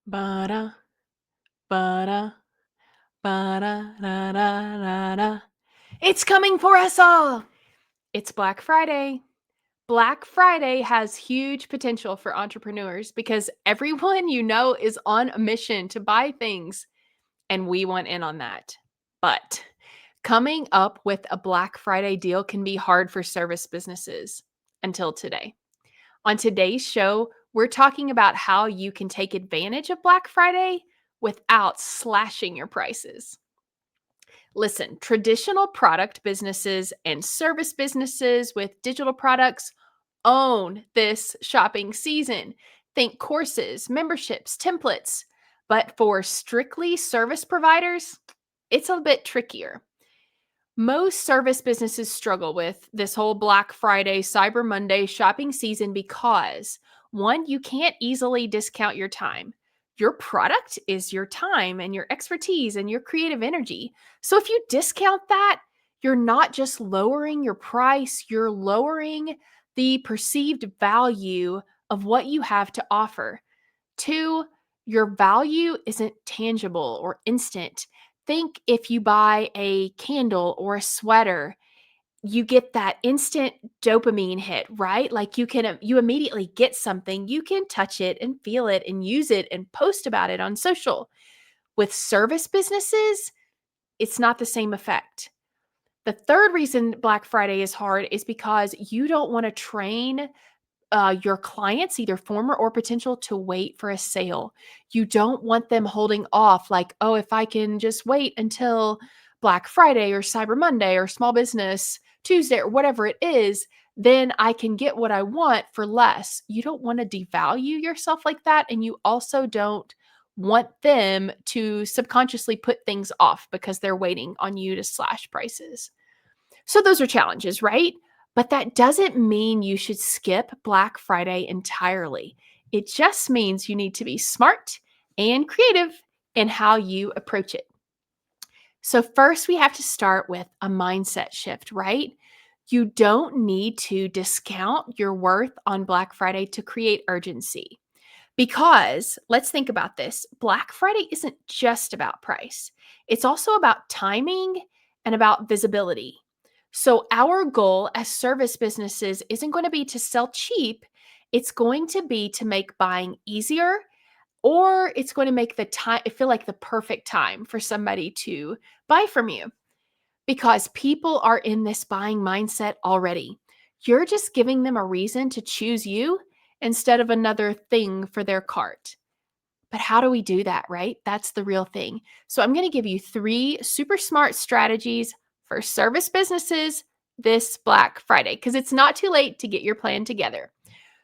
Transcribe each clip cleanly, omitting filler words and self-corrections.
Ba-da, ba-da, ba-da-da-da-da-da. It's coming for us all. It's Black Friday. Black Friday has huge potential for entrepreneurs because everyone you know is on a mission to buy things, and we want in on that. But coming up with a Black Friday deal can be hard for service businesses until today. On today's show, we're talking about how you can take advantage of Black Friday without slashing your prices. Listen, traditional product businesses and service businesses with digital products own this shopping season. Think courses, memberships, templates. But for strictly service providers, it's a bit trickier. Most service businesses struggle with this whole Black Friday, Cyber Monday shopping season because one, you can't easily discount your time. Your product is your time and your expertise and your creative energy. So if you discount that, you're not just lowering your price, you're lowering the perceived value of what you have to offer. Two, your value isn't tangible or instant. Think if you buy a candle or a sweater, you get that instant dopamine hit, right? Like you immediately get something, you can touch it and feel it and use it and post about it on social. With service businesses, it's not the same effect. The third reason Black Friday is hard is because you don't want to train your clients, either former or potential, to wait for a sale. You don't want them holding off, like, oh, if I can just wait until Black Friday or Cyber Monday or Small Business Tuesday or whatever it is, then I can get what I want for less. You don't want to devalue yourself like that. And you also don't want them to subconsciously put things off because they're waiting on you to slash prices. So those are challenges, right? But that doesn't mean you should skip Black Friday entirely. It just means you need to be smart and creative in how you approach it. So, first, we have to start with a mindset shift, right? You don't need to discount your worth on Black Friday to create urgency. Because let's think about this, Black Friday isn't just about price, it's also about timing and about visibility. So, our goal as service businesses isn't going to be to sell cheap, it's going to be to make buying easier, or it's going to make the time feel like the perfect time for somebody to buy from you because people are in this buying mindset already. You're just giving them a reason to choose you instead of another thing for their cart. But how do we do that, right? That's the real thing. So I'm going to give you 3 super smart strategies for service businesses this Black Friday because it's not too late to get your plan together.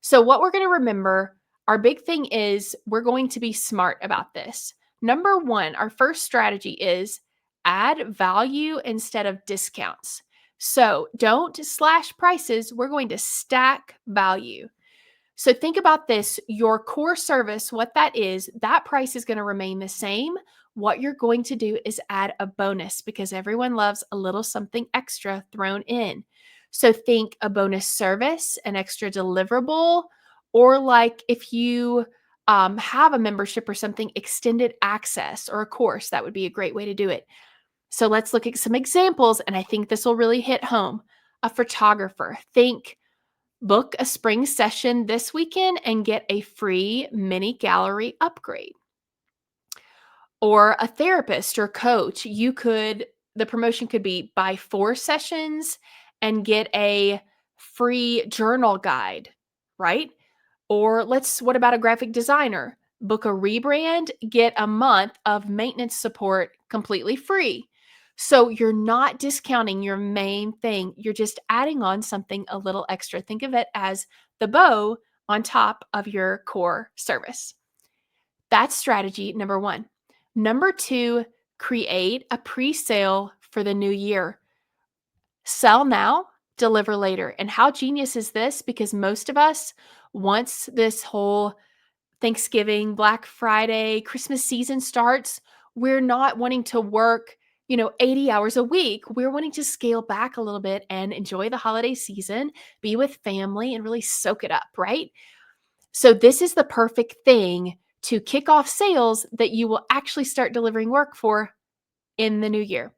So what we're going to remember, our big thing is we're going to be smart about this. Number 1, our first strategy is add value instead of discounts. So don't slash prices, we're going to stack value. So think about this, your core service, what that is, that price is going to remain the same. What you're going to do is add a bonus because everyone loves a little something extra thrown in. So think a bonus service, an extra deliverable, or like if you have a membership or something, extended access or a course, that would be a great way to do it. So let's look at some examples, and I think this will really hit home. A photographer, think book a spring session this weekend and get a free mini gallery upgrade. Or a therapist or coach, the promotion could be buy 4 sessions and get a free journal guide, right? Or what about a graphic designer? Book a rebrand, get a month of maintenance support completely free. So you're not discounting your main thing. You're just adding on something a little extra. Think of it as the bow on top of your core service. That's strategy number 1. Number 2, create a pre-sale for the new year. Sell now, deliver later. And how genius is this? Because most of us, once this whole Thanksgiving, Black Friday, Christmas season starts, we're not wanting to work, 80 hours a week. We're wanting to scale back a little bit and enjoy the holiday season, be with family, and really soak it up, right? So this is the perfect thing to kick off sales that you will actually start delivering work for in the new year.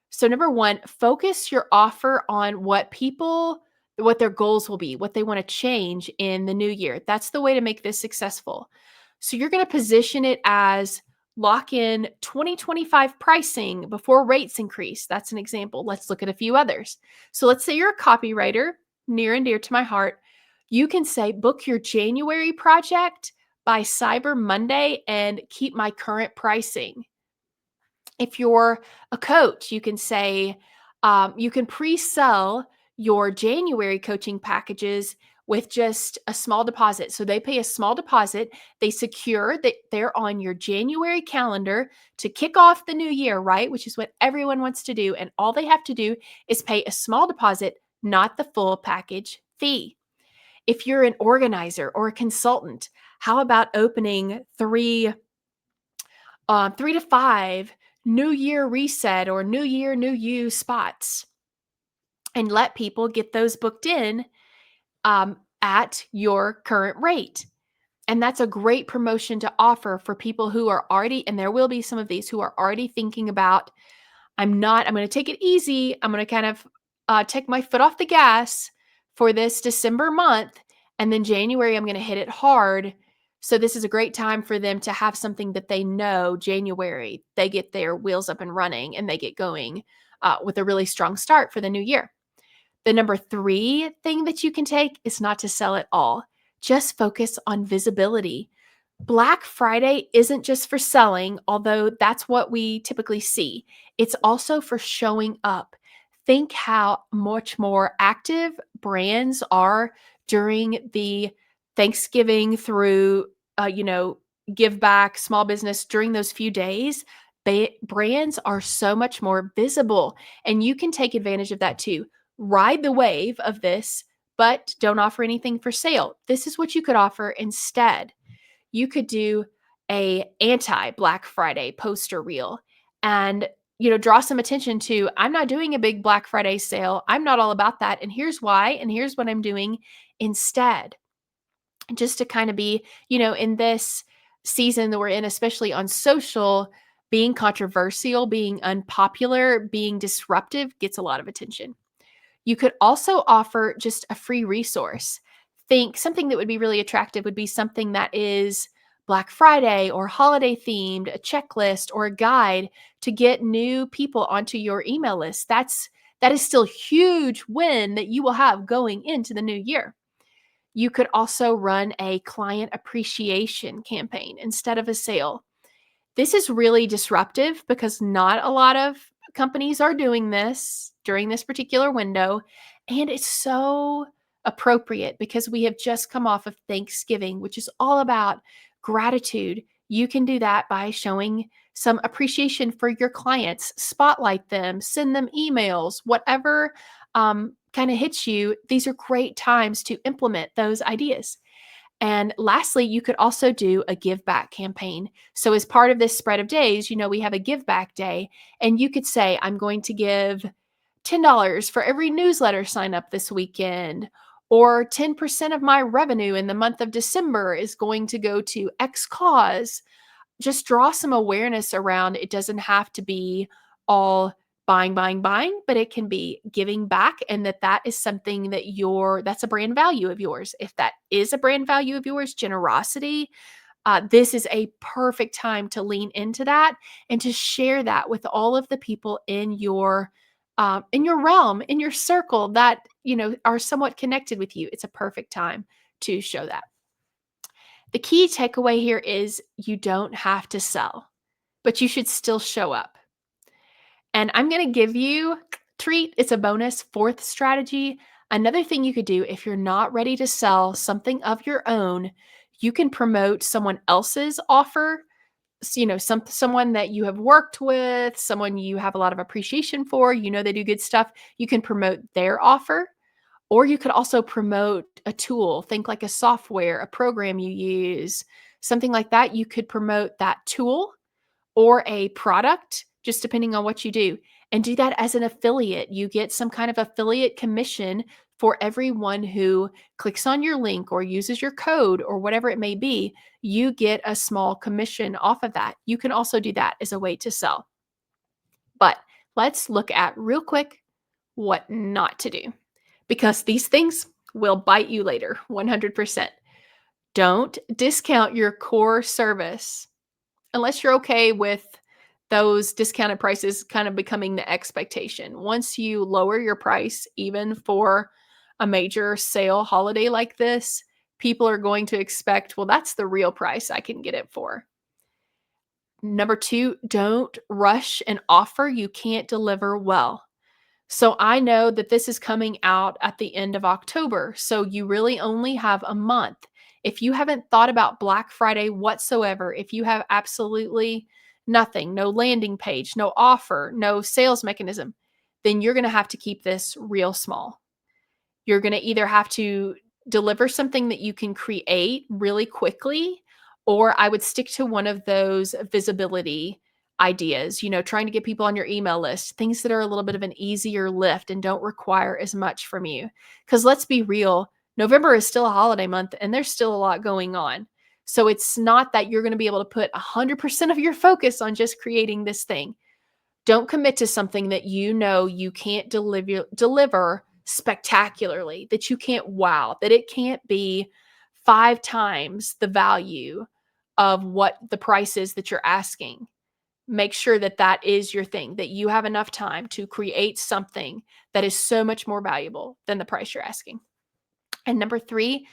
So number one, focus your offer on what their goals will be, what they want to change in the new year. That's the way to make this successful. So you're going to position it as lock in 2025 pricing before rates increase. That's an example. Let's look at a few others. So let's say you're a copywriter, near and dear to my heart. You can say, book your January project by Cyber Monday and keep my current pricing. If you're a coach, you can say, you can pre-sell your January coaching packages with just a small deposit. So they pay a small deposit. They secure that they're on your January calendar to kick off the new year, right? Which is what everyone wants to do. And all they have to do is pay a small deposit, not the full package fee. If you're an organizer or a consultant, how about opening three to five New Year reset or New Year, New You spots and let people get those booked in at your current rate. And that's a great promotion to offer for people who are already, and there will be some of these who are already thinking about, I'm going to take it easy. I'm going to kind of take my foot off the gas for this December month. And then January, I'm going to hit it hard. So this is a great time for them to have something that they know January, they get their wheels up and running and they get going with a really strong start for the new year. The number 3 thing that you can take is not to sell at all. Just focus on visibility. Black Friday isn't just for selling, although that's what we typically see. It's also for showing up. Think how much more active brands are during the Thanksgiving through, give back, small business during those few days. Brands are so much more visible, and you can take advantage of that too. Ride the wave of this, but don't offer anything for sale. This is what you could offer instead. You could do a anti Black Friday poster reel and draw some attention to, I'm not doing a big Black Friday sale. I'm not all about that. And here's why. And here's what I'm doing instead. Just to kind of be, in this season that we're in, especially on social, being controversial, being unpopular, being disruptive gets a lot of attention. You could also offer just a free resource. Think something that would be really attractive would be something that is Black Friday or holiday themed, a checklist or a guide to get new people onto your email list. That is still a huge win that you will have going into the new year. You could also run a client appreciation campaign instead of a sale. This is really disruptive because not a lot of companies are doing this during this particular window. And it's so appropriate because we have just come off of Thanksgiving, which is all about gratitude. You can do that by showing some appreciation for your clients, spotlight them, send them emails, whatever kind of hits you. These are great times to implement those ideas. And lastly, you could also do a give back campaign. So as part of this spread of days, we have a give back day, and you could say, I'm going to give $10 for every newsletter sign up this weekend, or 10% of my revenue in the month of December is going to go to X cause. Just draw some awareness around, it doesn't have to be all buying, but it can be giving back, and that is something that's a brand value of yours. If that is a brand value of yours, generosity, this is a perfect time to lean into that and to share that with all of the people in your realm, in your circle that, are somewhat connected with you. It's a perfect time to show that. The key takeaway here is you don't have to sell, but you should still show up. And I'm going to give you treat. It's a bonus 4th strategy. Another thing you could do if you're not ready to sell something of your own, you can promote someone else's offer. So, someone that you have worked with, someone you have a lot of appreciation for, they do good stuff. You can promote their offer, or you could also promote a tool. Think like a software, a program you use, something like that. You could promote that tool or a product, just depending on what you do, and do that as an affiliate. You get some kind of affiliate commission For everyone who clicks on your link or uses your code or whatever it may be, you get a small commission off of that. You can also do that as a way to sell. But let's look at real quick what not to do because these things will bite you later, 100%. Don't discount your core service unless you're okay with those discounted prices kind of becoming the expectation. Once you lower your price, even for a major sale holiday like this, people are going to expect, well, that's the real price I can get it for. Number two, don't rush an offer you can't deliver well. So I know that this is coming out at the end of October. So you really only have a month. If you haven't thought about Black Friday whatsoever, if you have absolutely nothing, no landing page, no offer, no sales mechanism, then you're going to have to keep this real small. You're going to either have to deliver something that you can create really quickly, or I would stick to one of those visibility ideas, trying to get people on your email list, things that are a little bit of an easier lift and don't require as much from you. Because let's be real, November is still a holiday month and there's still a lot going on. So it's not that you're going to be able to put 100% of your focus on just creating this thing. Don't commit to something that you know you can't deliver spectacularly, that you can't wow, that it can't be 5 times the value of what the price is that you're asking. Make sure that that is your thing, that you have enough time to create something that is so much more valuable than the price you're asking. And number 3,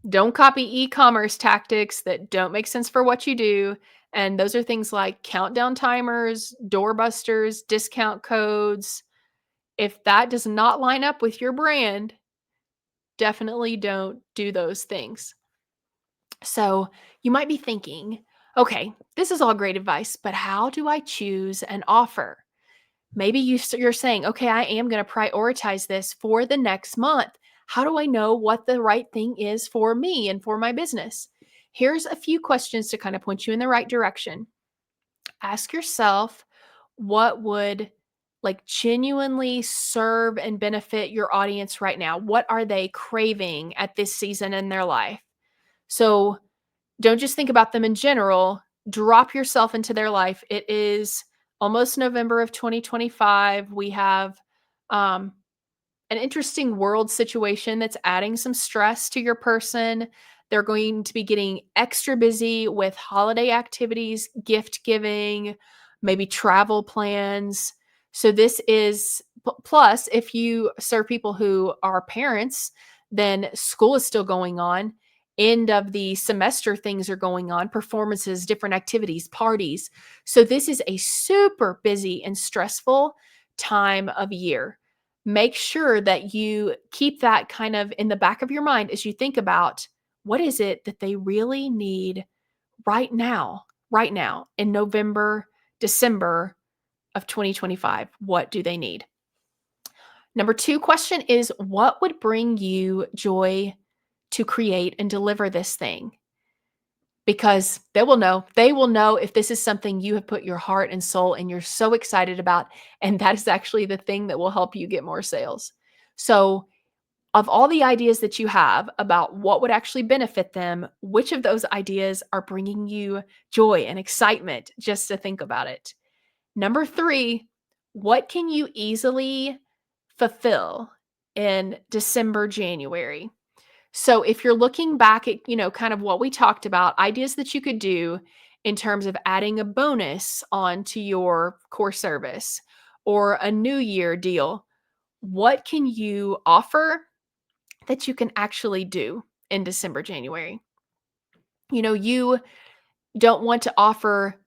don't copy e-commerce tactics that don't make sense for what you do. And those are things like countdown timers, doorbusters, discount codes. If that does not line up with your brand, definitely don't do those things. So you might be thinking, okay, this is all great advice, but how do I choose an offer? Maybe you're saying, okay, I am going to prioritize this for the next month. How do I know what the right thing is for me and for my business? Here's a few questions to kind of point you in the right direction. Ask yourself what would like genuinely serve and benefit your audience right now. What are they craving at this season in their life? So don't just think about them in general, drop yourself into their life. It is almost November of 2025. We have um, an interesting world situation that's adding some stress to your person. They're going to be getting extra busy with holiday activities, gift giving, maybe travel plans. So, this is plus, if you serve people who are parents, then school is still going on. End of the semester things are going on, performances, different activities, parties. So, this is a super busy and stressful time of year. Make sure that you keep that kind of in the back of your mind as you think about what is it that they really need right now in November, December of 2025. What do they need? Number 2 question is what would bring you joy to create and deliver this thing? Because they will know. They will know if this is something you have put your heart and soul and you're so excited about, and that is actually the thing that will help you get more sales. So, of all the ideas that you have about what would actually benefit them, which of those ideas are bringing you joy and excitement just to think about it? Number 3, what can you easily fulfill in December, January? So if you're looking back at, kind of what we talked about, ideas that you could do in terms of adding a bonus onto your core service or a new year deal, what can you offer that you can actually do in December, January? You don't want to offer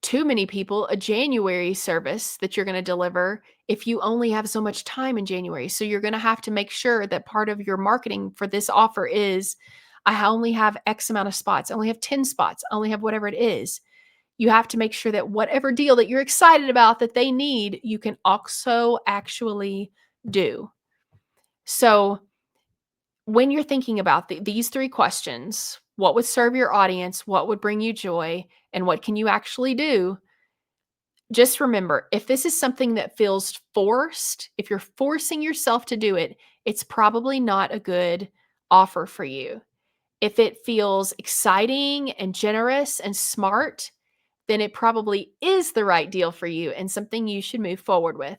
too many people a January service that you're going to deliver if you only have so much time in January. So you're going to have to make sure that part of your marketing for this offer is I only have X amount of spots. I only have 10 spots. I only have whatever it is. You have to make sure that whatever deal that you're excited about that they need, you can also actually do. So when you're thinking about these 3 questions, what would serve your audience, what would bring you joy, and what can you actually do? Just remember, if this is something that feels forced, if you're forcing yourself to do it, it's probably not a good offer for you. If it feels exciting and generous and smart, then it probably is the right deal for you and something you should move forward with.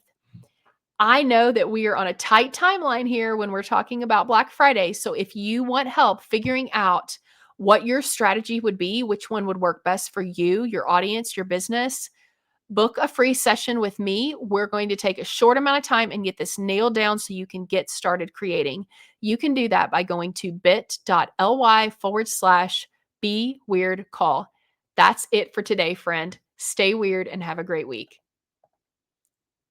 I know that we are on a tight timeline here when we're talking about Black Friday. So if you want help figuring out what your strategy would be, which one would work best for you, your audience, your business, book a free session with me. We're going to take a short amount of time and get this nailed down so you can get started creating. You can do that by going to bit.ly/be weird call. That's it for today, friend. Stay weird and have a great week.